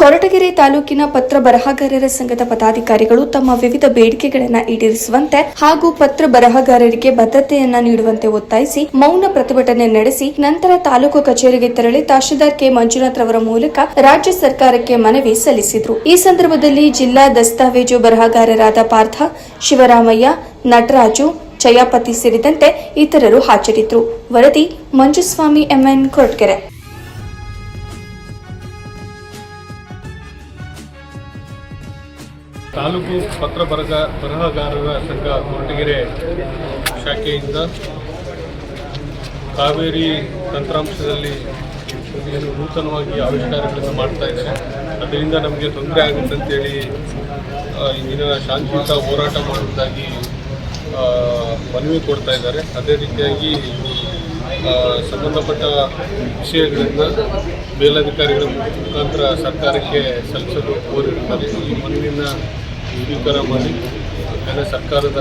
ಕೊರಟಗೆರೆ ತಾಲೂಕಿನ ಪತ್ರ ಬರಹಗಾರರ ಸಂಘದ ಪದಾಧಿಕಾರಿಗಳು ತಮ್ಮ ವಿವಿಧ ಬೇಡಿಕೆಗಳನ್ನು ಈಡೇರಿಸುವಂತೆ ಹಾಗೂ ಪತ್ರ ಬರಹಗಾರರಿಗೆ ಭದ್ರತೆಯನ್ನ ನೀಡುವಂತೆ ಒತ್ತಾಯಿಸಿ ಮೌನ ಪ್ರತಿಭಟನೆ ನಡೆಸಿ ನಂತರ ತಾಲೂಕು ಕಚೇರಿಗೆ ತೆರಳಿ ತಹಶೀಲ್ದಾರ್ ಕೆ ಮಂಜುನಾಥ್ ರವರ ಮೂಲಕ ರಾಜ್ಯ ಸರ್ಕಾರಕ್ಕೆ ಮನವಿ ಸಲ್ಲಿಸಿದರು. ಈ ಸಂದರ್ಭದಲ್ಲಿ ಜಿಲ್ಲಾ ದಸ್ತಾವೇಜು ಬರಹಗಾರರಾದ ಪಾರ್ಥ, ಶಿವರಾಮಯ್ಯ, ನಟರಾಜು, ಚಯಾಪತಿ ಸೇರಿದಂತೆ ಇತರರು ಹಾಜರಿದ್ದರು. ವರದಿ ಮಂಜುಸ್ವಾಮಿ ಎಂಎನ್, ಕೊರಟಗೆರೆ. ತಾಲೂಕು ಪತ್ರ ಬರಹಗಾರರ ಸಂಘ ಕೊರಟಗೆರೆ ಶಾಖೆಯಿಂದ ಕಾವೇರಿ ತಂತ್ರಾಂಶದಲ್ಲಿ ಏನು ನೂತನವಾಗಿ ಆವಿಷ್ಕಾರಗಳನ್ನು ಮಾಡ್ತಾ ಇದ್ದಾರೆ, ಅದರಿಂದ ನಮಗೆ ತೊಂದರೆ ಆಗುತ್ತೆ ಅಂತೇಳಿ ಇಂದಿನ ಶಾಂತಿಯುತ ಹೋರಾಟ ಮಾಡುವುದಾಗಿ ಮನವಿ ಕೊಡ್ತಾ ಇದ್ದಾರೆ. ಅದೇ ರೀತಿಯಾಗಿ ಸಂಬಂಧಪಟ್ಟ ವಿಷಯಗಳನ್ನು ಮೇಲಧಿಕಾರಿಗಳ ಮುಖಾಂತರ ಸರ್ಕಾರಕ್ಕೆ ಸಲ್ಲಿಸಲು ಕೋರಿರುತ್ತಾರೆ. ಈ ಮನವಿಯನ್ನು ಸ್ವೀಕಾರ ಮಾಡಿ ಸರ್ಕಾರದ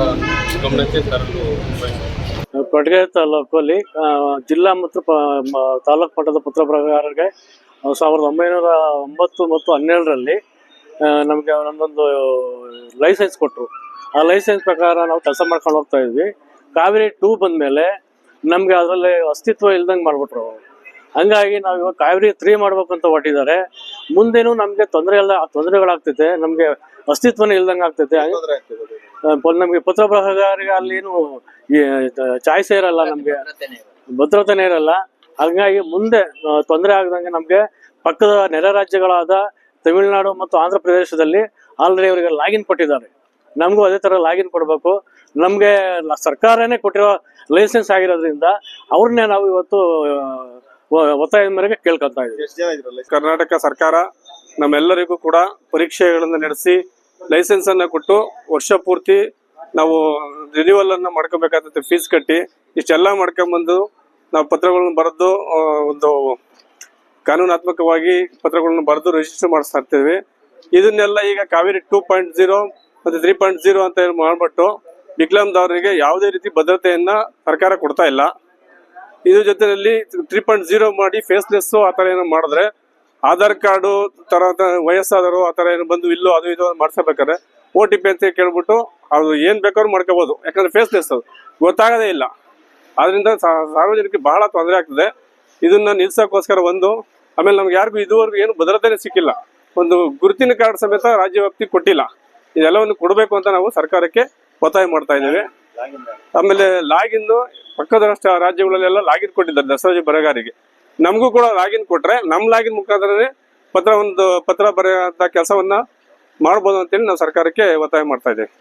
ಗಮನಕ್ಕೆ ತರಲು ಬಯಸುತ್ತಾರೆ. ಕೊರಟಗೆರೆ ತಾಲೂಕಲ್ಲಿ ಜಿಲ್ಲಾ ಮತ್ತು ತಾಲೂಕು ಮಟ್ಟದ ಪತ್ರ ಬರಹಗಾರರಿಗೆ 1909 ಮತ್ತು 12ರಲ್ಲಿ ನಮಗೆ ಒಂದೊಂದು ಲೈಸೆನ್ಸ್ ಕೊಟ್ಟರು. ಆ ಲೈಸೆನ್ಸ್ ಪ್ರಕಾರ ನಾವು ಕೆಲಸ ಮಾಡ್ಕೊಂಡು ಹೋಗ್ತಾ ಇದ್ವಿ. ಕಾವೇರಿ 2 ಬಂದಮೇಲೆ ನಮಗೆ ಅದರಲ್ಲಿ ಅಸ್ತಿತ್ವ ಇಲ್ದಂಗೆ ಮಾಡಿಬಿಟ್ರು. ಹಂಗಾಗಿ ನಾವು ಇವಾಗ ಕಾವೇರಿ 3 ಮಾಡ್ಬೇಕಂತ ಹೊಟ್ಟಿದ್ದಾರೆ. ಮುಂದೇನು ನಮಗೆ ತೊಂದರೆಗಳಾಗ್ತೈತೆ, ನಮಗೆ ಅಸ್ತಿತ್ವನೇ ಇಲ್ದಂಗೆ ಆಗ್ತೈತೆ. ನಮಗೆ ಪತ್ರ ಬರಹಗಾರರಿಗೆ ಅಲ್ಲಿ ಏನು ಚಾಯ್ಸೇ ಇರಲ್ಲ, ನಮಗೆ ಭದ್ರತೆನೇ ಇರಲ್ಲ. ಹಾಗಾಗಿ ಮುಂದೆ ತೊಂದರೆ ಆಗದಂಗೆ ನಮಗೆ ಪಕ್ಕದ ನೆರೆ ರಾಜ್ಯಗಳಾದ ತಮಿಳುನಾಡು ಮತ್ತು ಆಂಧ್ರ ಪ್ರದೇಶದಲ್ಲಿ ಆಲ್ರೆಡಿ ಅವರಿಗೆ ಲಾಗಿನ್ ಕೊಟ್ಟಿದ್ದಾರೆ. ನಮಗೂ ಅದೇ ಥರ ಲಾಗಿನ್ ಕೊಡಬೇಕು. ನಮಗೆ ಸರ್ಕಾರನೇ ಕೊಟ್ಟಿರೋ ಲೈಸೆನ್ಸ್ ಆಗಿರೋದ್ರಿಂದ ಅವ್ರನ್ನೇ ನಾವು ಇವತ್ತು ಒತ್ತಾಯದ ಮೇರೆಗೆ ಕೇಳ್ಕೊತಾ ಇದ್ದೀವಿ. ಕರ್ನಾಟಕ ಸರ್ಕಾರ ನಮ್ಮೆಲ್ಲರಿಗೂ ಕೂಡ ಪರೀಕ್ಷೆಗಳನ್ನು ನಡೆಸಿ ಲೈಸೆನ್ಸ್ ಅನ್ನ ಕೊಟ್ಟು ವರ್ಷ ಪೂರ್ತಿ ನಾವು ರಿನ್ಯೂವಲ್ ಅನ್ನ ಮಾಡ್ಕೋಬೇಕಾಗುತ್ತೆ, ಫೀಸ್ ಕಟ್ಟಿ ಇಷ್ಟೆಲ್ಲ ಮಾಡ್ಕೊಂಡ್ಬಂದು ನಾವು ಪತ್ರಗಳನ್ನು ಬರೆದು ಒಂದು ಕಾನೂನಾತ್ಮಕವಾಗಿ ಪತ್ರಗಳನ್ನು ಬರೆದು ರಿಜಿಸ್ಟರ್ ಮಾಡಿಸ್ತಾ ಇರ್ತೀವಿ. ಇದನ್ನೆಲ್ಲ ಈಗ ಕಾವೇರಿ 2.0 ಮತ್ತು 3.0 ಅಂತ ಹೇಳಿ ಮಾಡ್ಬಿಟ್ಟು ವಿಕಲಾಂಗದವರಿಗೆ ಯಾವುದೇ ರೀತಿ ಭದ್ರತೆಯನ್ನ ಸರ್ಕಾರ ಕೊಡ್ತಾ ಇಲ್ಲ. ಇದ್ರ ಜೊತೆಯಲ್ಲಿ 3.0 ಮಾಡಿ ಫೇಸ್ಲೆಸ್ ಆ ಥರ ಏನೋ ಮಾಡಿದ್ರೆ ಆಧಾರ್ ಕಾರ್ಡು ತರ ವಯಸ್ಸಾದರು ಆ ಥರ ಏನು ಬಂದು ಇಲ್ಲೋ ಅದು ಇದು ಮಾಡ್ಸಬೇಕಾದ್ರೆ OTP ಅಂತ ಕೇಳ್ಬಿಟ್ಟು ಅದು ಏನ್ ಬೇಕಾದ್ರೂ ಮಾಡ್ಕೋಬಹುದು. ಯಾಕಂದ್ರೆ ಫೇಸ್ಲೆಸ್ ಅದು ಗೊತ್ತಾಗೋದೇ ಇಲ್ಲ. ಆದ್ರಿಂದ ಸಾರ್ವಜನಿಕರಿಗೆ ಬಹಳ ತೊಂದರೆ ಆಗ್ತದೆ. ಇದನ್ನ ನಿಲ್ಸಕ್ಕೋಸ್ಕರ ಆಮೇಲೆ ನಮ್ಗೆ ಯಾರಿಗೂ ಇದುವರೆಗೂ ಏನು ಭದ್ರತೆನೇ ಸಿಕ್ಕಿಲ್ಲ. ಒಂದು ಗುರುತಿನ ಕಾರ್ಡ್ ಸಮೇತ ರಾಜ್ಯ ವ್ಯಾಪ್ತಿ ಕೊಟ್ಟಿಲ್ಲ. ಇದೆಲ್ಲವನ್ನು ಕೊಡಬೇಕು ಅಂತ ನಾವು ಸರ್ಕಾರಕ್ಕೆ ಒತ್ತಾಯ ಮಾಡ್ತಾ ಇದ್ದೇವೆ. ಆಮೇಲೆ ಲಾಗಿನ್ ಪಕ್ಕದ ರಾಜ್ಯಗಳಲ್ಲೆಲ್ಲ ಲಾಗಿನ್ ಕೊಟ್ಟಿದ್ದಾರೆ ದಸ್ತಾವೇಜು ಬರಹಗಾರರಿಗೆ. ನಮಗೂ ಕೂಡ ಲಾಗಿನ್ ಕೊಟ್ರೆ ನಮ್ಮ ಲಾಗಿನ್ ಮುಖಾಂತರನೇ ಪತ್ರ ಬರೆಯುವಂತ ಕೆಲಸವನ್ನ ಮಾಡ್ಬೋದು ಅಂತೇಳಿ ನಾವು ಸರ್ಕಾರಕ್ಕೆ ಒತ್ತಾಯ ಮಾಡ್ತಾ ಇದ್ದೇವೆ.